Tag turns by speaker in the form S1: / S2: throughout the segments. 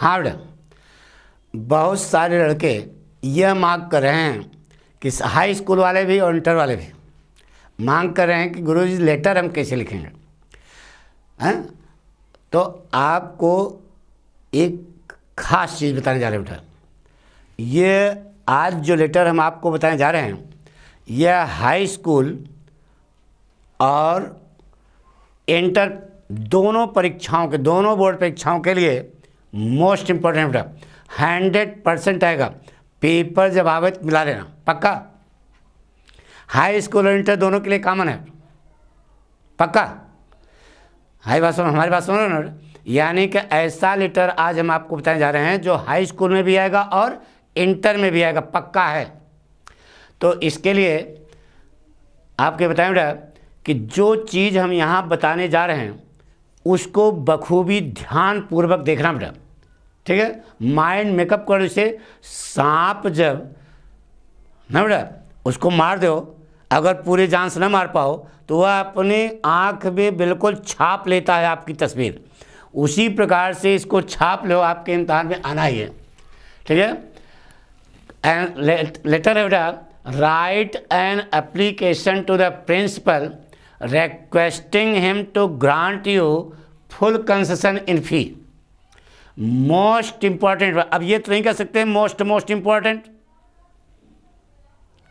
S1: हाँ बेटा, बहुत सारे लड़के यह मांग कर रहे हैं कि हाई स्कूल वाले भी और इंटर वाले भी मांग कर रहे हैं कि गुरुजी लेटर हम कैसे लिखेंगे हैं। तो आपको एक ख़ास चीज़ बताने जा रहे हैं बेटा। ये आज जो लेटर हम आपको बताने जा रहे हैं यह हाई स्कूल और इंटर दोनों परीक्षाओं के, दोनों बोर्ड परीक्षाओं के लिए मोस्ट इम्पोर्टेंट बेटा। 100% आएगा। पेपर जब आवे तो मिला लेना पक्का। हाई स्कूल और इंटर दोनों के लिए कॉमन है पक्का। हाई बात सुनो, हमारी बात सुनो ना। यानी कि ऐसा लेटर आज हम आपको बताने जा रहे हैं जो हाई स्कूल में भी आएगा और इंटर में भी आएगा, पक्का है। तो इसके लिए आपके बताएं बेटा कि जो चीज़ हम यहाँ बताने जा रहे हैं उसको बखूबी ध्यानपूर्वक देखना बेटा, ठीक है। माइंड मेकअप कर, इसे सांप जब ना बेटा उसको मार दो, अगर पूरे जान से न मार पाओ तो वह अपनी आँख में बिल्कुल छाप लेता है आपकी तस्वीर। उसी प्रकार से इसको छाप लो, आपके इम्तहान में आना ही है, ठीक है। एंड लेटर है बेटा, write an application to the principal requesting him to grant you full concession in fee. Most important. अब ये तो नहीं कह सकते मोस्ट इंपॉर्टेंट,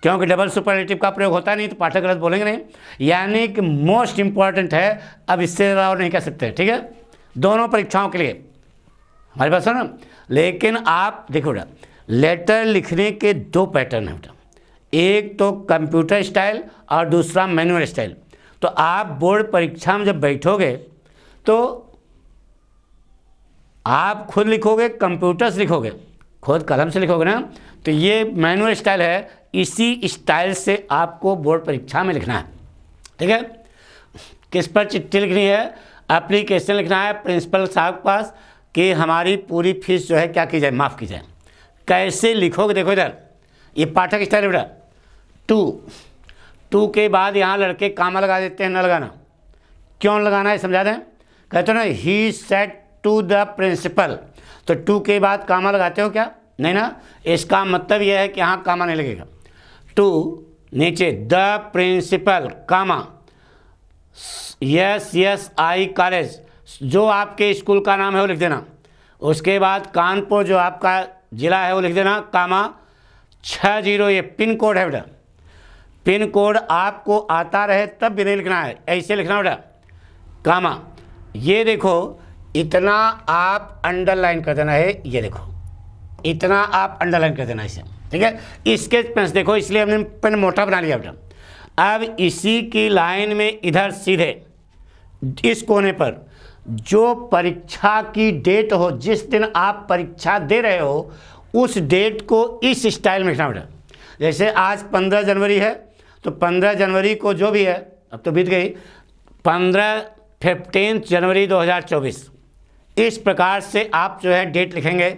S1: क्योंकि डबल सुपरलेटिव का प्रयोग होता नहीं तो पाठक गलत बोलेंगे नहीं। यानी कि मोस्ट इंपॉर्टेंट है, अब इससे और नहीं कह सकते, ठीक है। दोनों परीक्षाओं के लिए हमारे पास है ना। लेकिन आप देखो बेटा, लेटर लिखने के दो पैटर्न है बेटा, एक तो कंप्यूटर स्टाइल और दूसरा मैनुअल स्टाइल। तो आप बोर्ड परीक्षा में जब बैठोगे तो आप खुद लिखोगे, कंप्यूटर से लिखोगे, खुद कलम से लिखोगे ना, तो ये मैनुअल स्टाइल है। इसी स्टाइल से आपको बोर्ड परीक्षा में लिखना है, ठीक है। किस पर चिट्ठी लिखनी है, एप्लीकेशन लिखना है प्रिंसिपल साहब के पास कि हमारी पूरी फीस जो है क्या की जाए, माफ़ की जाए। कैसे लिखोगे देखो इधर, ये पाठक स्टाइल है बेटा। टू के बाद यहाँ लड़के कामा लगा देते हैं, न लगाना। क्यों लगाना है समझा दें। कहते हो ना he said to the principal, तो टू के बाद कामा लगाते हो क्या, नहीं ना। इसका मतलब यह है कि यहाँ कामा नहीं लगेगा। टू नीचे the principal comma yes I college, जो आपके स्कूल का नाम है वो लिख देना। उसके बाद कानपुर जो आपका ज़िला है वो लिख देना, कामा 60, ये पिन कोड है बेटा। पिन कोड आपको आता रहे तब भी नहीं लिखना है, ऐसे लिखना बेटा कामा। ये देखो इतना आप अंडरलाइन कर देना है, ये देखो इतना आप अंडरलाइन कर देना इसे, ठीक है। स्केच पेन देखो, इसलिए हमने पेन मोटा बना लिया बेटा। अब इसी की लाइन में इधर सीधे इस कोने पर जो परीक्षा की डेट हो, जिस दिन आप परीक्षा दे रहे हो उस डेट को इस स्टाइल में लिखना बेटा। जैसे आज 15 जनवरी है तो 15 जनवरी को जो भी है, अब तो बीत गई, 15 जनवरी 2024, इस प्रकार से आप जो है डेट लिखेंगे।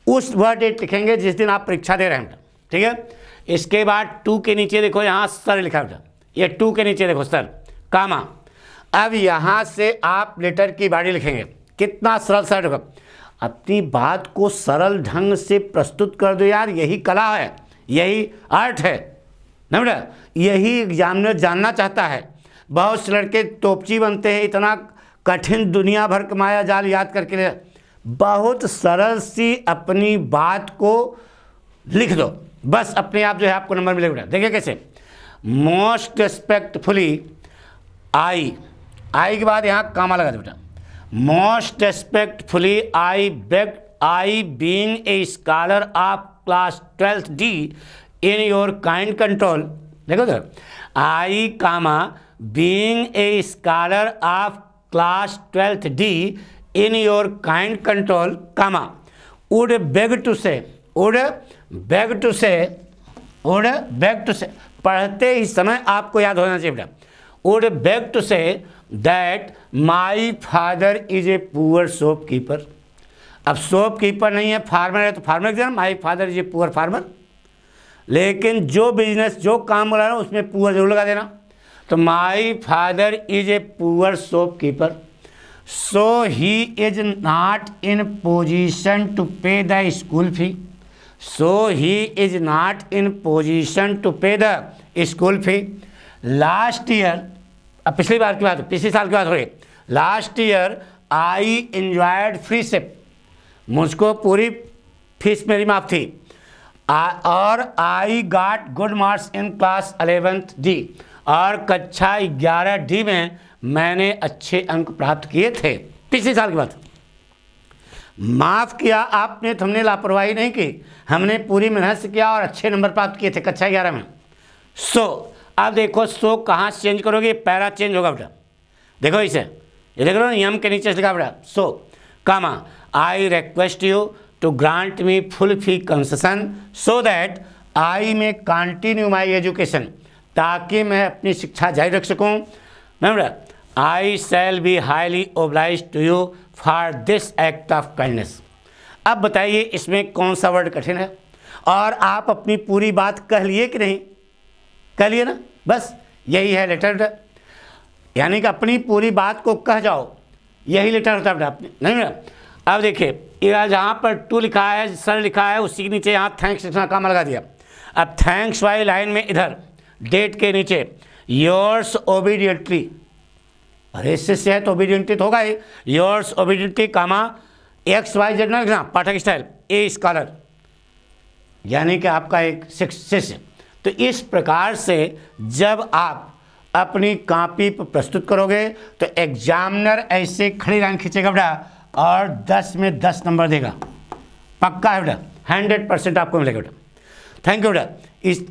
S1: वह डेट लिखेंगे जिस दिन आप परीक्षा दे रहे हैं, ठीक है। इसके बाद 2 के नीचे देखो यहाँ सर लिखा बेटा, ये 2 के नीचे देखो सर कामा। अब यहाँ से आप लेटर की बॉडी लिखेंगे, कितना सरल सर होगा। अपनी बात को सरल ढंग से प्रस्तुत कर दो यार, यही कला है, यही आर्ट है ना बेटा, यही एग्जामिनर जानना चाहता है। बहुत से लड़के तोपची बनते हैं, इतना कठिन दुनिया भर का माया जाल याद करके ले। बहुत सरल सी अपनी बात को लिख दो, बस अपने आप जो है आपको नंबर मिलेगा। देखिए कैसे, मोस्ट रिस्पेक्टफुली आई के बाद यहाँ कामा लगा दो बेटा। Most respectfully I being a scholar of class 12th D in your kind control, देखो तो I comma being a scholar of class 12th D in your kind control, comma, would beg to say, पढ़ते ही समय आपको याद होना चाहिए बेटा। would beg to say that my father is a poor shopkeeper। अब शॉपकीपर नहीं है, फार्मर है, तो फार्मर लिख देना, माई father is a poor farmer. लेकिन जो बिजनेस जो काम कर रहा है उसमें पुअर जरूर लगा देना। तो my father is a poor shopkeeper. So he is not in position to pay the school fee. So he is not in position to pay the school fee. Last year, अब पिछली बार की बात, पिछले साल की बात हो रही, last year I enjoyed free ship, मुझको पूरी फीस मेरी माफ थी। और I got good marks in class 11th D, और कक्षा 11 D में मैंने अच्छे अंक प्राप्त किए थे। पिछले साल की बात। माफ़ किया आपने, तो हमने लापरवाही नहीं की, हमने पूरी मेहनत से किया और अच्छे नंबर प्राप्त किए थे कक्षा 11 में। सो अब देखो, सो कहाँ से चेंज करोगे, पैरा चेंज होगा बेटा। देखो इसे, ये देख लो नियम के नीचे लिखा बेटा, so comma I request you to grant me full fee concession so that I may continue my education, ताकि मैं अपनी शिक्षा जारी रख सकूँ। बेटा I shall be highly oblige to you for this act of kindness. अब बताइए इसमें कौन सा वर्ड कठिन है, और आप अपनी पूरी बात कह लिए कि नहीं, कह लिए ना, बस यही है लेटर। यानी कि अपनी पूरी बात को कह जाओ, यही लेटर होता है बेटा। आपने नहीं बेटा, अब देखिए जहाँ पर टू लिखा है, सर लिखा है, उसी के नीचे यहाँ थैंक्स लिखना काम लगा दिया। अब थैंक्स वाली लाइन में इधर डेट के नीचे योर्स ओबीडियंटली, अरे इससे है तो ओबीडियंटली तो होगा ही, योर्स ओबीडियंटली कामा XYZ ना लिखना, पाठक स्टाइल ए स्कॉलर, यानी कि आपका एक शिष्य। तो इस प्रकार से जब आप अपनी कॉपी पर प्रस्तुत करोगे तो एग्जामिनर ऐसे खड़ी लाइन खींचेगा बेटा, और 10 में 10 नंबर देगा, पक्का है बेटा, 100% आपको मिलेगा बेटा। थैंक यू बेटा। इस